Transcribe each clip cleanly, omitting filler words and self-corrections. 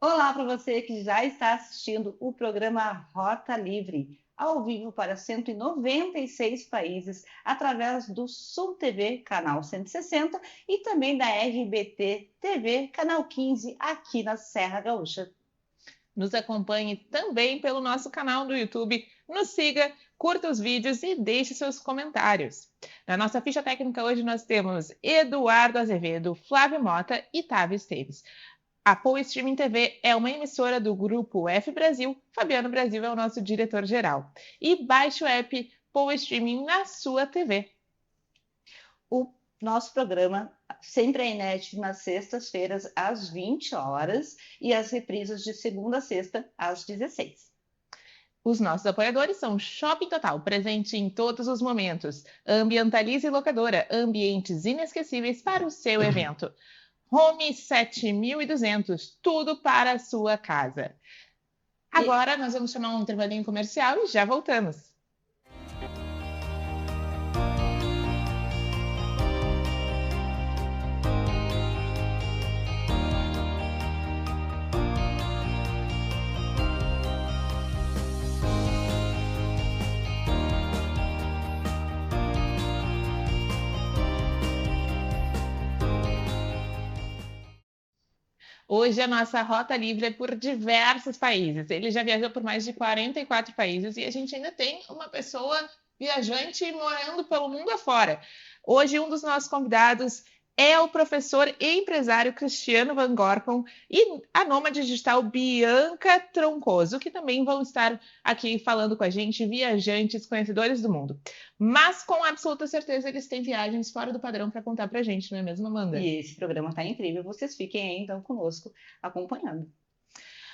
Olá para você que já está assistindo o programa Rota Livre, ao vivo para 196 países, através do Sul TV, canal 160, e também da RBT TV, canal 15, aqui na Serra Gaúcha. Nos acompanhe também pelo nosso canal do YouTube, nos siga, curta os vídeos e deixe seus comentários. Na nossa ficha técnica hoje nós temos Eduardo Azevedo, Flávio Mota e Távio Esteves. A Poa Streaming TV é uma emissora do Grupo F Brasil. Fabiano Brasil é o nosso diretor-geral. E baixe o app Poa Streaming na sua TV. O nosso programa sempre é inédito nas sextas-feiras, às 20 horas, e as reprises de segunda a sexta, às 16. Os nossos apoiadores são Shopping Total, presente em todos os momentos. Ambientalize Locadora, ambientes inesquecíveis para o seu evento. Home 7200, tudo para a sua casa. Agora nós vamos chamar um intervalinho comercial e já voltamos. Hoje a nossa Rota Livre é por diversos países. Ele já viajou por mais de 44 países e a gente ainda tem uma pessoa viajante morando pelo mundo afora. Hoje um dos nossos convidados é o professor e empresário Cristiano Van Gorcon e a nômade digital Bianca Troncoso, que também vão estar aqui falando com a gente, viajantes, conhecedores do mundo. Mas com absoluta certeza eles têm viagens fora do padrão para contar para a gente, não é mesmo, Amanda? E esse programa está incrível, vocês fiquem aí então conosco acompanhando.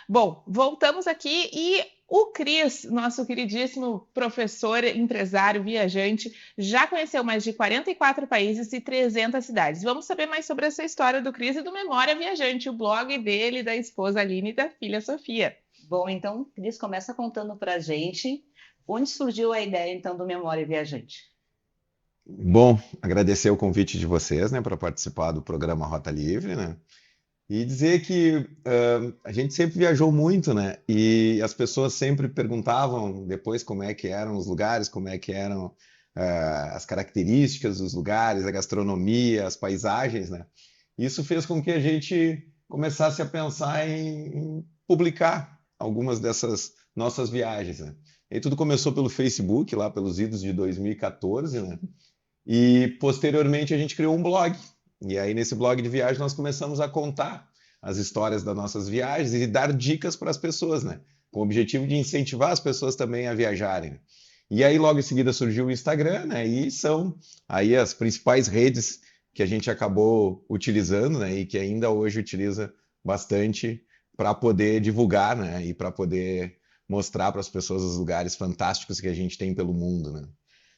Bom, voltamos aqui e o Cris, nosso queridíssimo professor, empresário, viajante, já conheceu mais de 44 países e 300 cidades. Vamos saber mais sobre essa história do Cris e do Memória Viajante, o blog dele, da esposa Aline e da filha Sofia. Bom, então, Cris, começa contando para a gente onde surgiu a ideia, então, do Memória Viajante. Bom, agradecer o convite de vocês, né, para participar do programa Rota Livre, né? E dizer que a gente sempre viajou muito, né? E as pessoas sempre perguntavam depois como é que eram os lugares, como é que eram as características dos lugares, a gastronomia, as paisagens, né? Isso fez com que a gente começasse a pensar em publicar algumas dessas nossas viagens, né? E tudo começou pelo Facebook, lá pelos idos de 2014, né? E posteriormente a gente criou um blog. E aí, nesse blog de viagem, nós começamos a contar as histórias das nossas viagens e dar dicas para as pessoas, né? Com o objetivo de incentivar as pessoas também a viajarem. E aí, logo em seguida, surgiu o Instagram, né? E são aí as principais redes que a gente acabou utilizando, né? E que ainda hoje utiliza bastante para poder divulgar, né? E para poder mostrar para as pessoas os lugares fantásticos que a gente tem pelo mundo, né?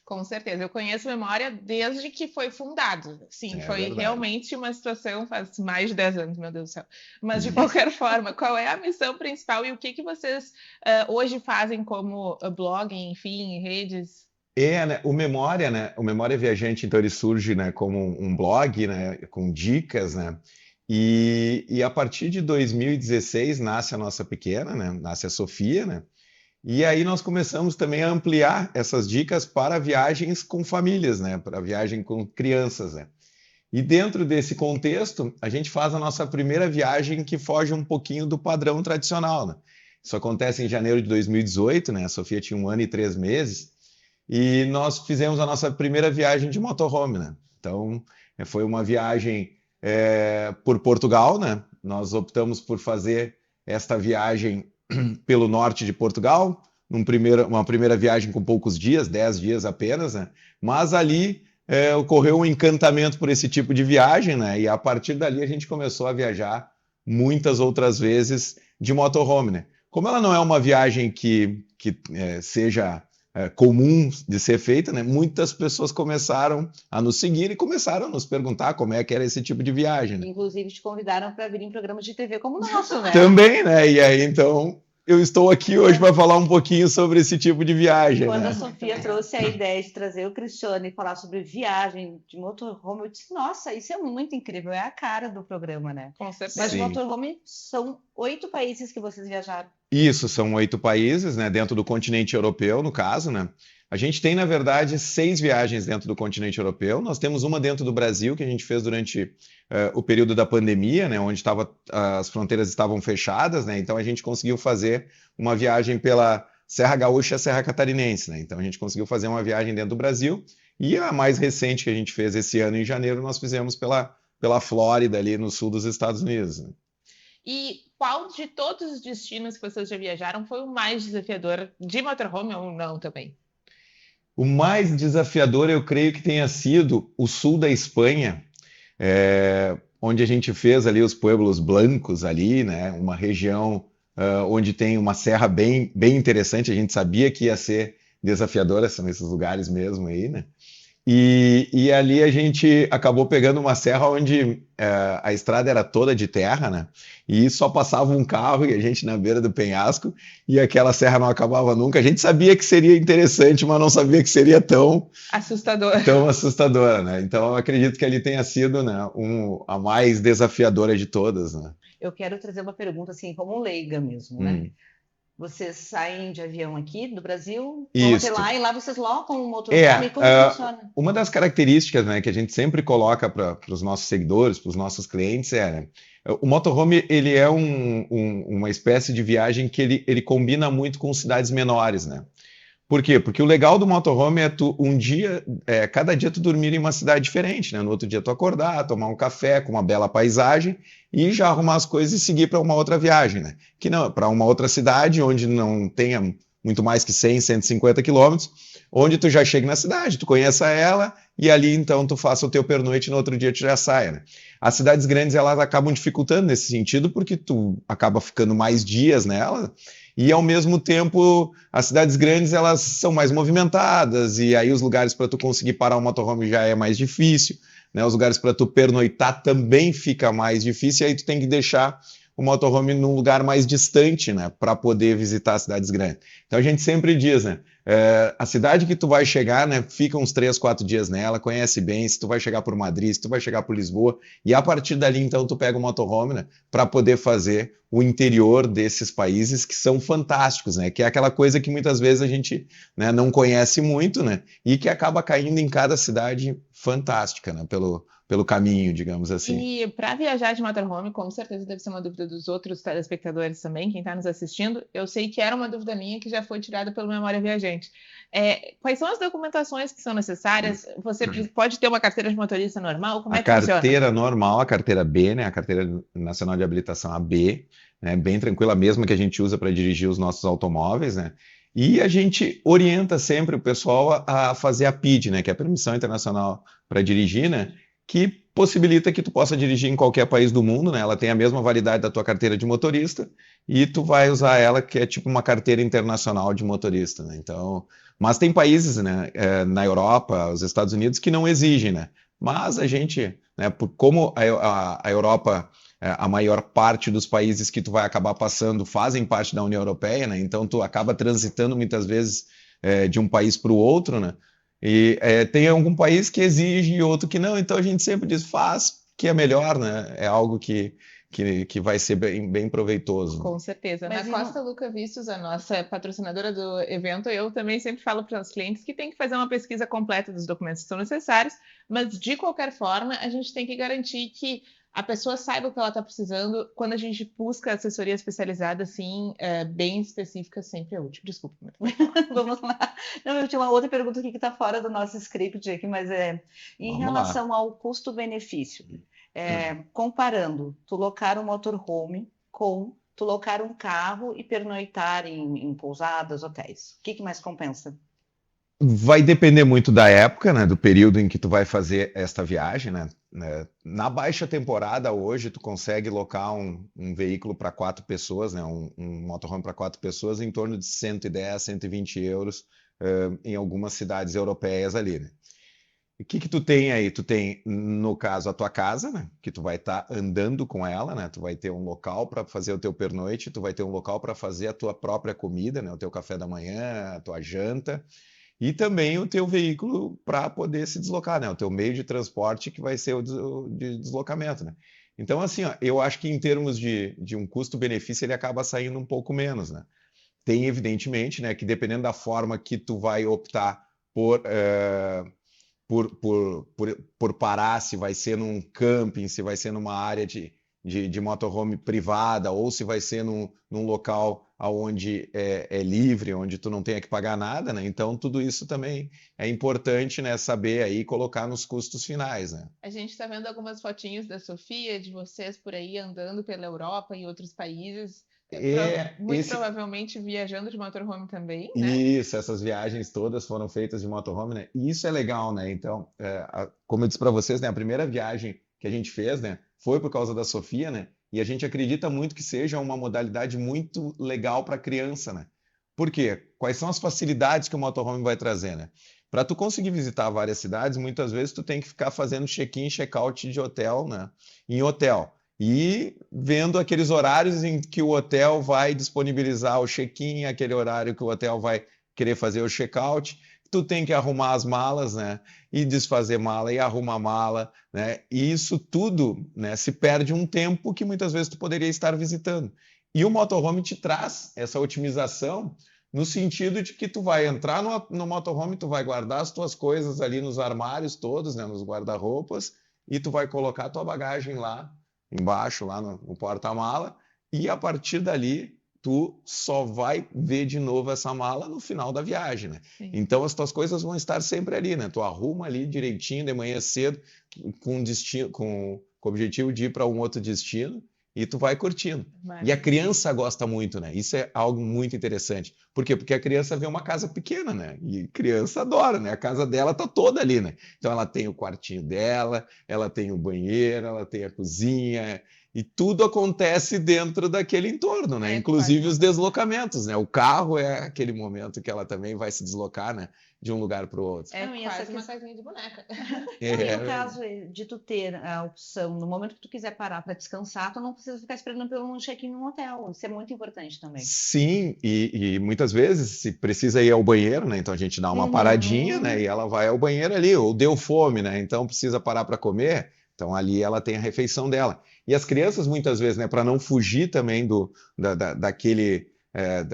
Com certeza, eu conheço Memória desde que foi fundado. Sim, foi verdade. Realmente uma situação faz mais de 10 anos, meu Deus do céu. Mas, de qualquer forma, qual é a missão principal e o que vocês hoje fazem como blog, enfim, redes? Né, o Memória Viajante, então, ele surge, né, como um blog, né, com dicas, né, e a partir de 2016 nasce a nossa pequena, né, nasce a Sofia, né, e aí nós começamos também a ampliar essas dicas para viagens com famílias, né? Para viagem com crianças, né? E dentro desse contexto, a gente faz a nossa primeira viagem que foge um pouquinho do padrão tradicional, né? Isso acontece em janeiro de 2018, né? A Sofia tinha 1 ano e 3 meses e nós fizemos a nossa primeira viagem de motorhome, né? Então, foi uma viagem por Portugal, né? Nós optamos por fazer esta viagem pelo norte de Portugal, uma primeira viagem com poucos dias, 10 dias apenas, né? Mas ali ocorreu um encantamento por esse tipo de viagem, né? E a partir dali a gente começou a viajar muitas outras vezes de motorhome, né? Como ela não é uma viagem que seja comum de ser feita, né? Muitas pessoas começaram a nos seguir e começaram a nos perguntar como é que era esse tipo de viagem, né? Inclusive, te convidaram para vir em programas de TV como o nosso, né? Também, né? E aí, então, eu estou aqui hoje para falar um pouquinho sobre esse tipo de viagem, Quando a né? Sofia trouxe a ideia de trazer o Cristiano e falar sobre viagem de motorhome, eu disse, nossa, isso é muito incrível, é a cara do programa, né? Com certeza. Mas de Sim. motorhome são 8 países que vocês viajaram. Isso, são 8 países, né? Dentro do continente europeu, no caso, né? A gente tem, na verdade, 6 viagens dentro do continente europeu. Nós temos uma dentro do Brasil, que a gente fez durante o período da pandemia, né? Onde as fronteiras estavam fechadas, né? Então a gente conseguiu fazer uma viagem pela Serra Gaúcha e Serra Catarinense, né? Então a gente conseguiu fazer uma viagem dentro do Brasil. E a mais recente que a gente fez esse ano, em janeiro, nós fizemos pela Flórida, ali no sul dos Estados Unidos, né? E qual de todos os destinos que vocês já viajaram foi o mais desafiador de motorhome ou não também? O mais desafiador, eu creio que tenha sido o sul da Espanha, onde a gente fez ali os Pueblos Blancos ali, né? Uma região onde tem uma serra bem, bem interessante. A gente sabia que ia ser desafiadora, são esses lugares mesmo aí, né? E ali a gente acabou pegando uma serra onde a estrada era toda de terra, né? E só passava um carro e a gente na beira do penhasco, e aquela serra não acabava nunca. A gente sabia que seria interessante, mas não sabia que seria tão assustadora, né? Então eu acredito que ali tenha sido, né, a mais desafiadora de todas, né? Eu quero trazer uma pergunta assim, como leiga mesmo, né? Vocês saem de avião aqui do Brasil, vão até Isso. lá e lá vocês locam o motorhome? Como funciona? Uma das características, né, que a gente sempre coloca para os nossos seguidores, para os nossos clientes, né, o motorhome ele é uma espécie de viagem que ele combina muito com cidades menores, né? Por quê? Porque o legal do motorhome é cada dia tu dormir em uma cidade diferente, né? No outro dia tu acordar, tomar um café com uma bela paisagem e já arrumar as coisas e seguir para uma outra viagem, né? Que não, para uma outra cidade onde não tenha muito mais que 100, 150 quilômetros, onde tu já chega na cidade, tu conheça ela e ali então tu faça o teu pernoite e no outro dia tu já saia, né? As cidades grandes elas acabam dificultando nesse sentido porque tu acaba ficando mais dias nela. E ao mesmo tempo, as cidades grandes elas são mais movimentadas e aí os lugares para tu conseguir parar um motorhome já é mais difícil, né? Os lugares para tu pernoitar também fica mais difícil e aí tu tem que deixar o motorhome num lugar mais distante, né, para poder visitar as cidades grandes. Então a gente sempre diz, né, a cidade que tu vai chegar, né, fica uns 3, 4 dias nela, conhece bem, se tu vai chegar por Madrid, se tu vai chegar por Lisboa, e a partir dali então tu pega o motorhome, né, para poder fazer o interior desses países que são fantásticos, né, que é aquela coisa que muitas vezes a gente, né, não conhece muito, né, e que acaba caindo em cada cidade fantástica, né, pelo caminho, digamos assim. E para viajar de motorhome, com certeza deve ser uma dúvida dos outros telespectadores também, quem está nos assistindo. Eu sei que era uma dúvida minha que já foi tirada pelo Memória Viajante. Quais são as documentações que são necessárias? Você pode ter uma carteira de motorista normal? Como é que funciona? A carteira normal, a carteira B, né, a carteira nacional de habilitação AB, né, bem tranquila, mesmo que a gente usa para dirigir os nossos automóveis, né? E a gente orienta sempre o pessoal a fazer a PID, né, que é a Permissão Internacional para Dirigir, né, que possibilita que tu possa dirigir em qualquer país do mundo, né? Ela tem a mesma validade da tua carteira de motorista e tu vai usar ela que é tipo uma carteira internacional de motorista, né? Então, mas tem países, né, na Europa, os Estados Unidos que não exigem, né? Mas a gente, né, como a Europa, a maior parte dos países que tu vai acabar passando fazem parte da União Europeia, né? Então tu acaba transitando muitas vezes de um país para o outro, né? E tem algum país que exige e outro que não, então a gente sempre diz, faz, que é melhor, né? É algo que vai ser bem, bem proveitoso. Com certeza. Mas Na Costa Luca Vistos, a nossa patrocinadora do evento, eu também sempre falo para os clientes que tem que fazer uma pesquisa completa dos documentos que são necessários, mas de qualquer forma, a gente tem que garantir que a pessoa saiba o que ela está precisando. Quando a gente busca assessoria especializada, assim, bem específica, sempre é útil. Desculpa. Vamos lá. Não, eu tinha uma outra pergunta aqui que está fora do nosso script aqui, mas em relação ao custo-benefício, comparando tu locar um motorhome com tu locar um carro e pernoitar em pousadas, hotéis. O que mais compensa? Vai depender muito da época, né, do período em que tu vai fazer esta viagem, né? Na baixa temporada hoje tu consegue locar um veículo para 4 pessoas, né, um motorhome para 4 pessoas em torno de 110, 120 euros em algumas cidades europeias ali, né? E o que que tu tem aí? Tu tem, no caso, a tua casa, né? Que tu vai estar andando com ela, né? Tu vai ter um local para fazer o teu pernoite, tu vai ter um local para fazer a tua própria comida, né? O teu café da manhã, a tua janta. E também o teu veículo para poder se deslocar, né? O teu meio de transporte que vai ser o de deslocamento, né? Então, assim, ó, eu acho que em termos de um custo-benefício, ele acaba saindo um pouco menos, né? Tem, evidentemente, né, que dependendo da forma que tu vai optar por, por parar, se vai ser num camping, se vai ser numa área de motorhome privada, ou se vai ser num local onde é livre, onde tu não tenha que pagar nada, né? Então, tudo isso também é importante, né, saber aí colocar nos custos finais, né? A gente está vendo algumas fotinhos da Sofia, de vocês por aí andando pela Europa e outros países, muito Esse, provavelmente viajando de motorhome também, né? Isso, essas viagens todas foram feitas de motorhome, né? E isso é legal, né? Então, como eu disse para vocês, né, a primeira viagem que a gente fez, né, foi por causa da Sofia, né? E a gente acredita muito que seja uma modalidade muito legal para criança, né? Por quê? Quais são as facilidades que o motorhome vai trazer, né? Para tu conseguir visitar várias cidades, muitas vezes tu tem que ficar fazendo check-in e check-out de hotel, né? Em hotel. E vendo aqueles horários em que o hotel vai disponibilizar o check-in, aquele horário que o hotel vai querer fazer o check-out, tu tem que arrumar as malas, né? E desfazer mala e arrumar mala, né? E isso tudo, né, se perde um tempo que muitas vezes tu poderia estar visitando. E o motorhome te traz essa otimização no sentido de que tu vai entrar no motorhome, tu vai guardar as tuas coisas ali nos armários todos, né, nos guarda-roupas, e tu vai colocar a tua bagagem lá embaixo, lá no porta-mala, e a partir dali tu só vai ver de novo essa mala no final da viagem, né? Sim. Então as tuas coisas vão estar sempre ali, né? Tu arruma ali direitinho de manhã cedo, com destino, com o objetivo de ir para um outro destino, e tu vai curtindo. E a criança gosta muito, né? Isso é algo muito interessante. Por quê? Porque a criança vê uma casa pequena, né? E criança adora, né? A casa dela tá toda ali, né? Então ela tem o quartinho dela, ela tem o banheiro, ela tem a cozinha, e tudo acontece dentro daquele entorno, né? Inclusive os deslocamentos, né? O carro é aquele momento que ela também vai se deslocar, né? De um lugar para o outro. É quase uma casinha de boneca. E no caso de tu ter a opção, no momento que tu quiser parar para descansar, tu não precisa ficar esperando pelo check-in no hotel. Isso é muito importante também. Sim, e muitas vezes se precisa ir ao banheiro, né? Então a gente dá uma paradinha, né? E ela vai ao banheiro ali, ou deu fome, né? Então precisa parar para comer. Então ali ela tem a refeição dela. E as crianças muitas vezes, né? Para não fugir também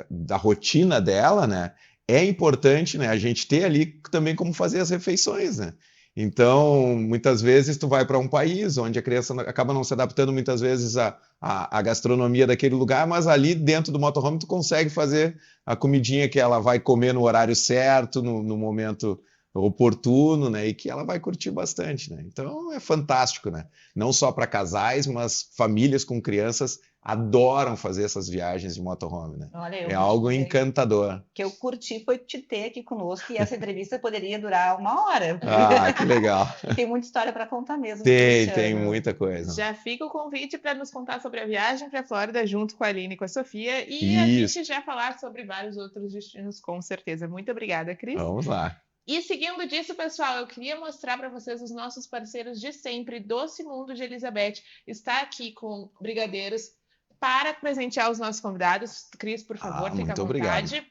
da rotina dela, né? É importante, né? A gente ter ali também como fazer as refeições, né? Então, muitas vezes tu vai para um país onde a criança acaba não se adaptando muitas vezes à gastronomia daquele lugar, mas ali dentro do motorhome tu consegue fazer a comidinha que ela vai comer no horário certo, no momento oportuno, né? E que ela vai curtir bastante, né? Então é fantástico, né? Não só para casais, mas famílias com crianças adoram fazer essas viagens de motorhome, né? Olha, É algo encantador. O que eu curti foi te ter aqui conosco e essa entrevista poderia durar 1 hora. Ah, que legal. Tem muita história para contar mesmo. Tem muita coisa. Já fica o convite para nos contar sobre a viagem para a Flórida junto com a Aline e com a Sofia e a gente já falar sobre vários outros destinos, com certeza. Muito obrigada, Cris. Vamos lá. E seguindo disso, pessoal, eu queria mostrar para vocês os nossos parceiros de sempre. Doce Mundo de Elizabeth está aqui com brigadeiros para presentear os nossos convidados. Cris, por favor, fica à vontade. Obrigado.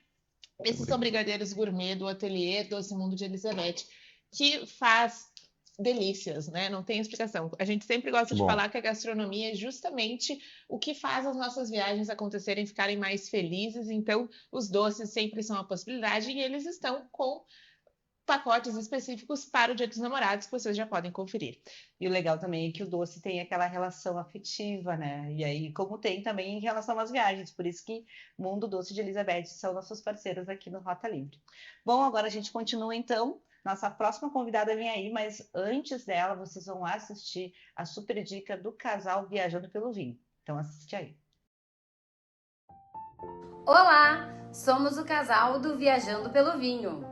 Esses são brigadeiros gourmet do ateliê Doce Mundo de Elizabeth, que faz delícias, né? Não tem explicação. A gente sempre gosta de falar que a gastronomia é justamente o que faz as nossas viagens acontecerem, ficarem mais felizes. Então, os doces sempre são uma possibilidade e eles estão com pacotes específicos para o Dia dos Namorados que vocês já podem conferir. E o legal também é que o doce tem aquela relação afetiva, né? E aí, como tem também em relação às viagens, por isso que Mundo Doce de Elizabeth são nossos parceiros aqui no Rota Livre. Bom, agora a gente continua então. Nossa próxima convidada vem aí, mas antes dela, vocês vão assistir a super dica do casal Viajando pelo Vinho. Então assiste aí. Olá, somos o casal do Viajando pelo Vinho.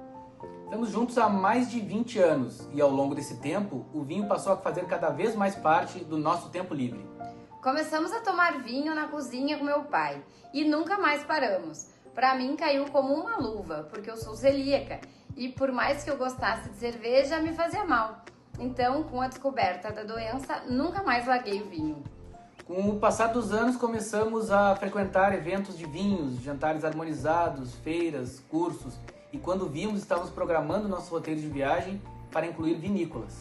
Estamos juntos há mais de 20 anos e ao longo desse tempo, o vinho passou a fazer cada vez mais parte do nosso tempo livre. Começamos a tomar vinho na cozinha com meu pai e nunca mais paramos. Para mim caiu como uma luva, porque eu sou celíaca e por mais que eu gostasse de cerveja, me fazia mal. Então, com a descoberta da doença, nunca mais larguei o vinho. Com o passar dos anos, começamos a frequentar eventos de vinhos, jantares harmonizados, feiras, cursos, e quando vimos, estávamos programando nosso roteiro de viagem para incluir vinícolas.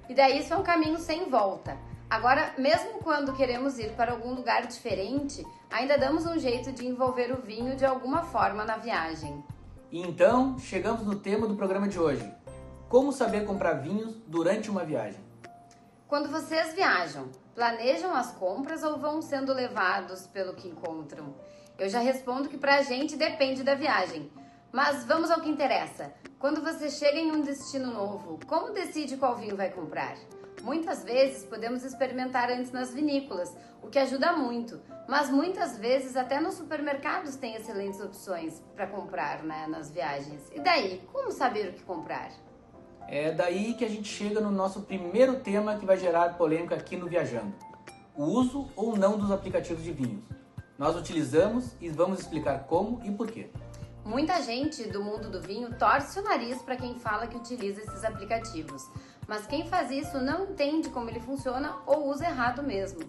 E daí isso é um caminho sem volta. Agora, mesmo quando queremos ir para algum lugar diferente, ainda damos um jeito de envolver o vinho de alguma forma na viagem. E então, chegamos no tema do programa de hoje. Como saber comprar vinhos durante uma viagem? Quando vocês viajam, planejam as compras ou vão sendo levados pelo que encontram? Eu já respondo que pra gente depende da viagem. Mas vamos ao que interessa. Quando você chega em um destino novo, como decide qual vinho vai comprar? Muitas vezes podemos experimentar antes nas vinícolas, o que ajuda muito. Mas muitas vezes até nos supermercados tem excelentes opções para comprar, né, nas viagens. E daí, como saber o que comprar? É daí que a gente chega no nosso primeiro tema que vai gerar polêmica aqui no Viajando. O uso ou não dos aplicativos de vinhos. Nós utilizamos e vamos explicar como e por quê. Muita gente do mundo do vinho torce o nariz para quem fala que utiliza esses aplicativos. Mas quem faz isso não entende como ele funciona ou usa errado mesmo.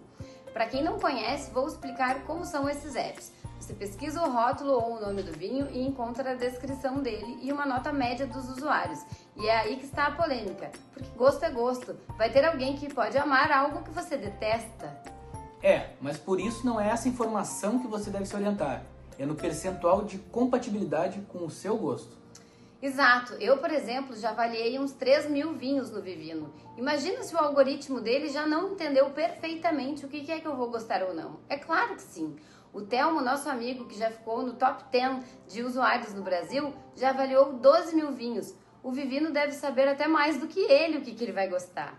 Para quem não conhece, vou explicar como são esses apps. Você pesquisa o rótulo ou o nome do vinho e encontra a descrição dele e uma nota média dos usuários. E é aí que está a polêmica, porque gosto é gosto. Vai ter alguém que pode amar algo que você detesta. Mas por isso não é essa informação que você deve se orientar. É no percentual de compatibilidade com o seu gosto. Exato. Eu, por exemplo, já avaliei uns 3.000 vinhos no Vivino. Imagina se o algoritmo dele já não entendeu perfeitamente o que é que eu vou gostar ou não. É claro que sim. O Telmo, nosso amigo, que já ficou no top 10 de usuários no Brasil, já avaliou 12.000 vinhos. O Vivino deve saber até mais do que ele o que ele vai gostar.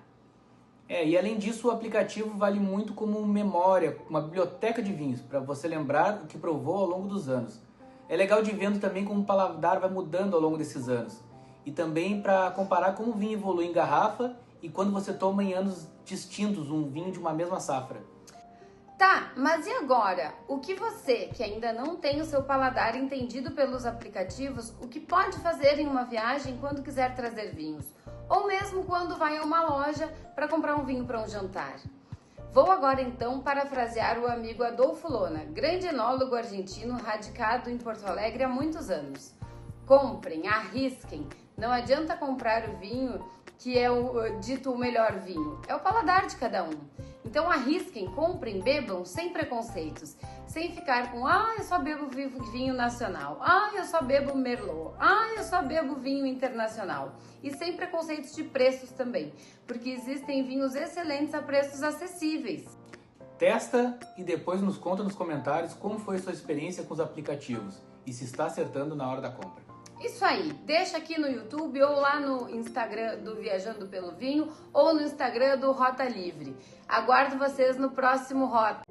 E além disso, o aplicativo vale muito como memória, uma biblioteca de vinhos, para você lembrar o que provou ao longo dos anos. É legal de vendo também como o paladar vai mudando ao longo desses anos. E também para comparar como o vinho evolui em garrafa e quando você toma em anos distintos um vinho de uma mesma safra. Tá, mas e agora? O que você, que ainda não tem o seu paladar entendido pelos aplicativos, o que pode fazer em uma viagem quando quiser trazer vinhos? Ou mesmo quando vai a uma loja para comprar um vinho para um jantar? Vou agora então parafrasear o amigo Adolfo Lona, grande enólogo argentino radicado em Porto Alegre há muitos anos. Comprem, arrisquem, não adianta comprar o vinho que é o dito o melhor vinho, é o paladar de cada um. Então arrisquem, comprem, bebam sem preconceitos, sem ficar com eu só bebo vinho nacional, eu só bebo Merlot, eu só bebo vinho internacional. E sem preconceitos de preços também, porque existem vinhos excelentes a preços acessíveis. Testa e depois nos conta nos comentários como foi sua experiência com os aplicativos e se está acertando na hora da compra. Isso aí, deixa aqui no YouTube ou lá no Instagram do Viajando pelo Vinho ou no Instagram do Rota Livre. Aguardo vocês no próximo Rota.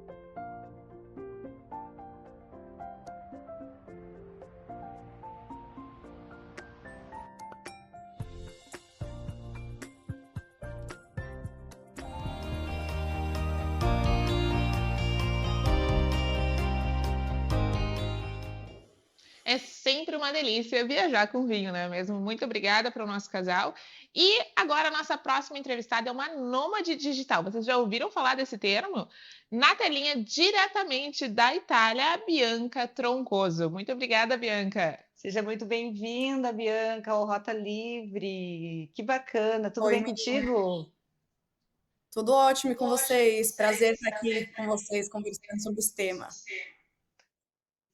É sempre uma delícia viajar com vinho, não é mesmo? Muito obrigada para o nosso casal. E agora a nossa próxima entrevistada é uma nômade digital. Vocês já ouviram falar desse termo? Na telinha, diretamente da Itália, a Bianca Troncoso. Muito obrigada, Bianca. Seja muito bem-vinda, Bianca, ao Rota Livre. Que bacana. Tudo Oi, bem menina. contigo? Tudo ótimo com vocês. Prazer estar aqui com vocês conversando sobre esse tema.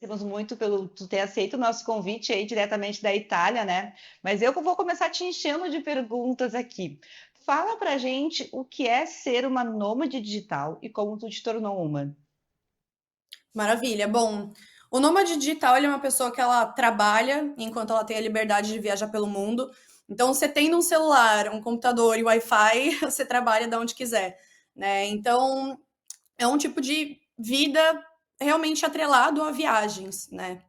Temos muito pelo tu ter aceito o nosso convite aí diretamente da Itália, né? Mas eu vou começar te enchendo de perguntas aqui. Fala pra gente o que é ser uma nômade digital e como tu te tornou uma. Maravilha. Bom, o nômade digital ele é uma pessoa que ela trabalha enquanto ela tem a liberdade de viajar pelo mundo. Então, você tendo um celular, um computador e Wi-Fi, você trabalha de onde quiser, né? Então, é um tipo de vida realmente atrelado a viagens, né?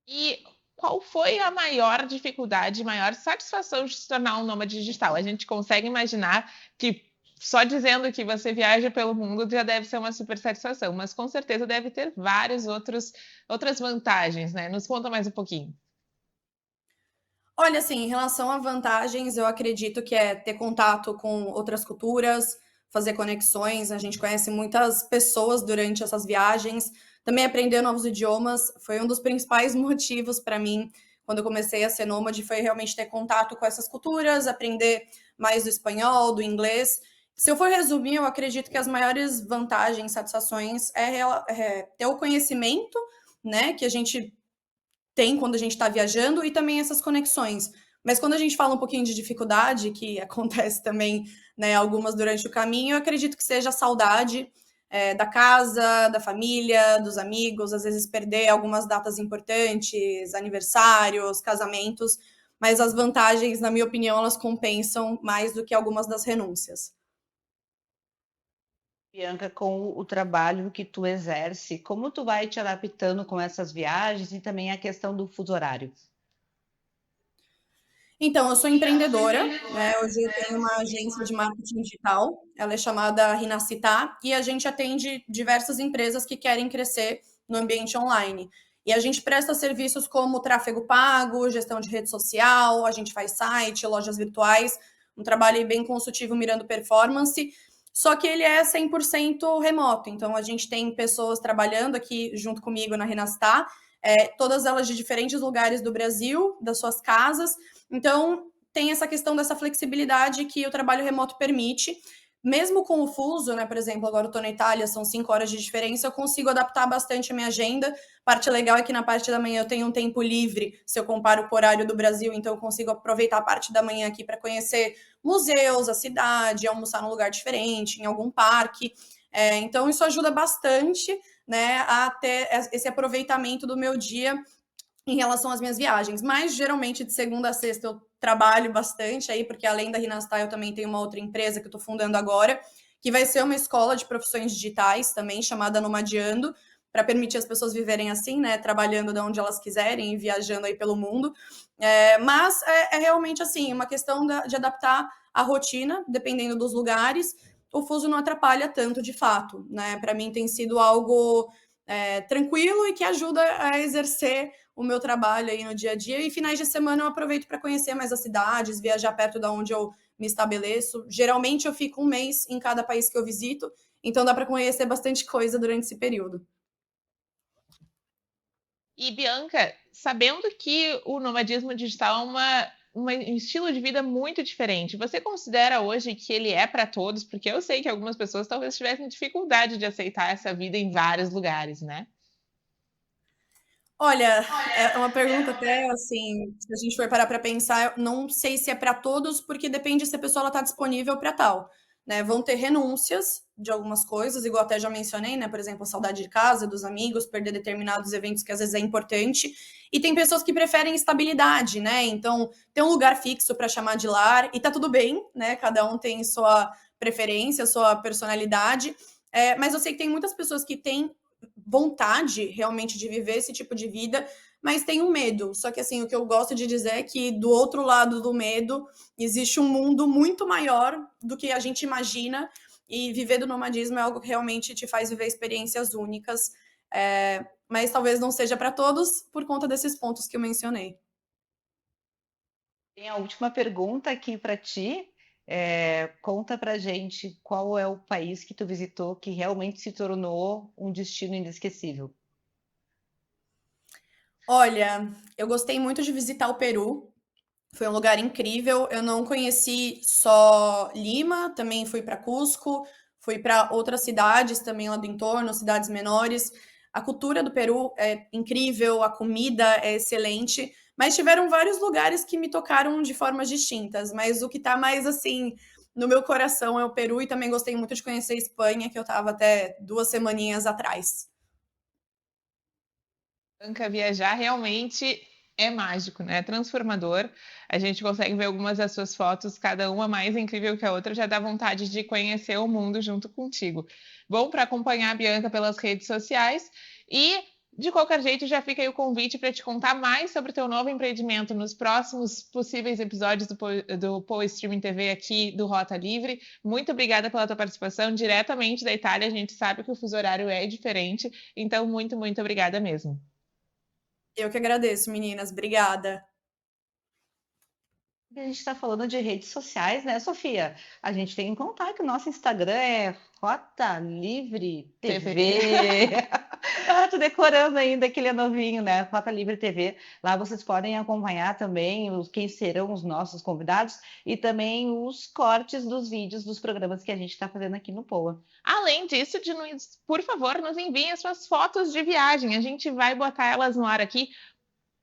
E qual foi a maior dificuldade, maior satisfação de se tornar um nômade digital? A gente consegue imaginar que só dizendo que você viaja pelo mundo já deve ser uma super satisfação, mas com certeza deve ter várias outras vantagens, né? Nos conta mais um pouquinho. Olha, assim, em relação a vantagens, eu acredito que é ter contato com outras culturas, fazer conexões. A gente conhece muitas pessoas durante essas viagens. Também aprender novos idiomas foi um dos principais motivos para mim quando eu comecei a ser nômade, foi realmente ter contato com essas culturas, aprender mais do espanhol, do inglês. Se eu for resumir, eu acredito que as maiores vantagens, satisfações é ter o conhecimento, né, que a gente tem quando a gente está viajando e também essas conexões. Mas quando a gente fala um pouquinho de dificuldade, que acontece também, né, algumas durante o caminho, eu acredito que seja a saudade da casa, da família, dos amigos, às vezes perder algumas datas importantes, aniversários, casamentos, mas as vantagens, na minha opinião, elas compensam mais do que algumas das renúncias. Bianca, com o trabalho que tu exerce, como tu vai te adaptando com essas viagens e também a questão do fuso horário? Então, eu sou empreendedora, né? Hoje eu tenho uma agência de marketing digital, ela é chamada Rinascitar, e a gente atende diversas empresas que querem crescer no ambiente online. E a gente presta serviços como tráfego pago, gestão de rede social, a gente faz site, lojas virtuais, um trabalho bem consultivo mirando performance, só que ele é 100% remoto. Então, a gente tem pessoas trabalhando aqui junto comigo na Rinascitar, todas elas de diferentes lugares do Brasil, das suas casas. Então, tem essa questão dessa flexibilidade que o trabalho remoto permite. Mesmo com o fuso, né? Por exemplo, agora eu estou na Itália, são 5 horas de diferença, eu consigo adaptar bastante a minha agenda. Parte legal é que na parte da manhã eu tenho um tempo livre, se eu comparo com o horário do Brasil, então eu consigo aproveitar a parte da manhã aqui para conhecer museus, a cidade, almoçar num lugar diferente, em algum parque. Então, isso ajuda bastante, né, a ter esse aproveitamento do meu dia em relação às minhas viagens. Mas, geralmente, de segunda a sexta, eu trabalho bastante aí, porque além da Rinastar, eu também tenho uma outra empresa que eu estou fundando agora, que vai ser uma escola de profissões digitais também, chamada Nomadiando, para permitir as pessoas viverem assim, né, trabalhando de onde elas quiserem e viajando aí pelo mundo. Mas é realmente assim, uma questão de adaptar a rotina, dependendo dos lugares. O fuso não atrapalha tanto, de fato, né? Para mim tem sido algo tranquilo e que ajuda a exercer o meu trabalho aí no dia a dia. E finais de semana eu aproveito para conhecer mais as cidades, viajar perto da onde eu me estabeleço. Geralmente eu fico um mês em cada país que eu visito, então dá para conhecer bastante coisa durante esse período. E, Bianca, sabendo que o nomadismo digital é um estilo de vida muito diferente, você considera hoje que ele é para todos? Porque eu sei que algumas pessoas talvez tivessem dificuldade de aceitar essa vida em vários lugares, né? Olha, é uma pergunta até assim, se a gente for parar para pensar, eu não sei se é para todos, porque depende se a pessoa está disponível para tal, né? Vão ter renúncias de algumas coisas, igual até já mencionei, né? Por exemplo, a saudade de casa, dos amigos, perder determinados eventos que às vezes é importante. E tem pessoas que preferem estabilidade, né? Então, ter um lugar fixo para chamar de lar, e tá tudo bem, né? Cada um tem sua preferência, sua personalidade. Mas eu sei que tem muitas pessoas que têm vontade realmente de viver esse tipo de vida, mas tem um medo. Só que assim, o que eu gosto de dizer é que do outro lado do medo existe um mundo muito maior do que a gente imagina, e viver do nomadismo é algo que realmente te faz viver experiências únicas, mas talvez não seja para todos por conta desses pontos que eu mencionei. Tem a última pergunta aqui para ti. Conta pra gente qual é o país que tu visitou que realmente se tornou um destino inesquecível. Olha, eu gostei muito de visitar o Peru. Foi um lugar incrível. Eu não conheci só Lima, também fui para Cusco, fui para outras cidades também lá do entorno, cidades menores. A cultura do Peru é incrível, a comida é excelente, mas tiveram vários lugares que me tocaram de formas distintas. Mas o que está mais assim no meu coração é o Peru, e também gostei muito de conhecer a Espanha, que eu estava até 2 semaninhas atrás. Bianca, viajar realmente é mágico, né? É transformador. A gente consegue ver algumas das suas fotos, cada uma mais incrível que a outra, já dá vontade de conhecer o mundo junto contigo. Bom, para acompanhar a Bianca pelas redes sociais e De qualquer jeito, já fica aí o convite para te contar mais sobre o teu novo empreendimento nos próximos possíveis episódios do Poa Streaming TV aqui do Rota Livre. Muito obrigada pela tua participação diretamente da Itália. A gente sabe que o fuso horário é diferente, então muito, muito obrigada mesmo. Eu que agradeço, meninas. Obrigada. A gente está falando de redes sociais, né, Sofia? A gente tem que contar que o nosso Instagram é Rota Livre TV. Tô decorando ainda que ele é novinho, né? Rota Livre TV. Lá vocês podem acompanhar também quem serão os nossos convidados e também os cortes dos vídeos dos programas que a gente está fazendo aqui no Poa. Além disso, por favor, nos enviem as suas fotos de viagem. A gente vai botar elas no ar aqui.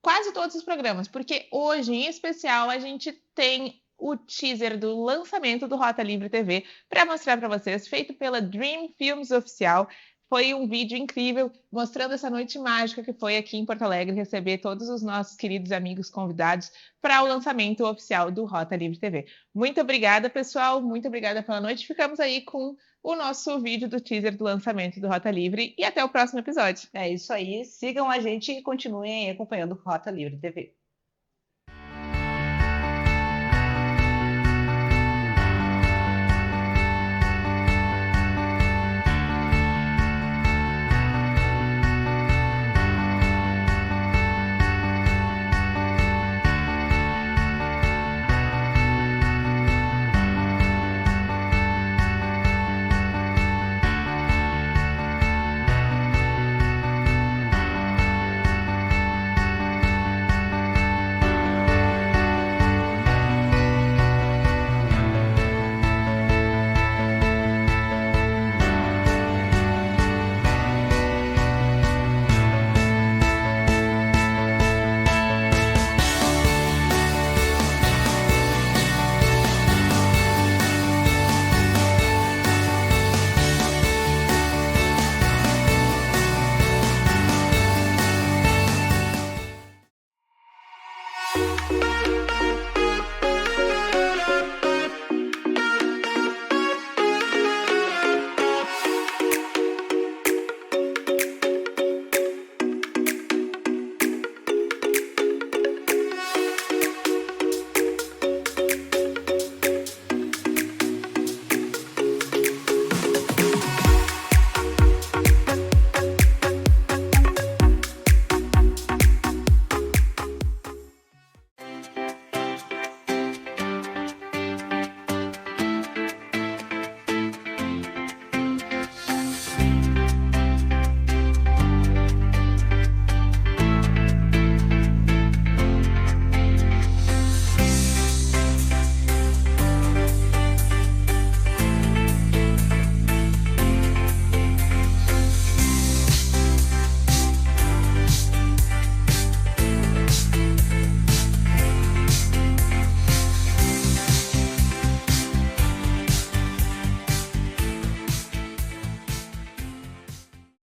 Quase todos os programas, porque hoje, em especial, a gente tem o teaser do lançamento do Rota Livre TV para mostrar para vocês, feito pela Dream Films Oficial. Foi um vídeo incrível, mostrando essa noite mágica que foi aqui em Porto Alegre, receber todos os nossos queridos amigos convidados para o lançamento oficial do Rota Livre TV. Muito obrigada, pessoal, muito obrigada pela noite. Ficamos aí com o nosso vídeo do teaser do lançamento do Rota Livre e até o próximo episódio. É isso aí, sigam a gente e continuem acompanhando Rota Livre TV.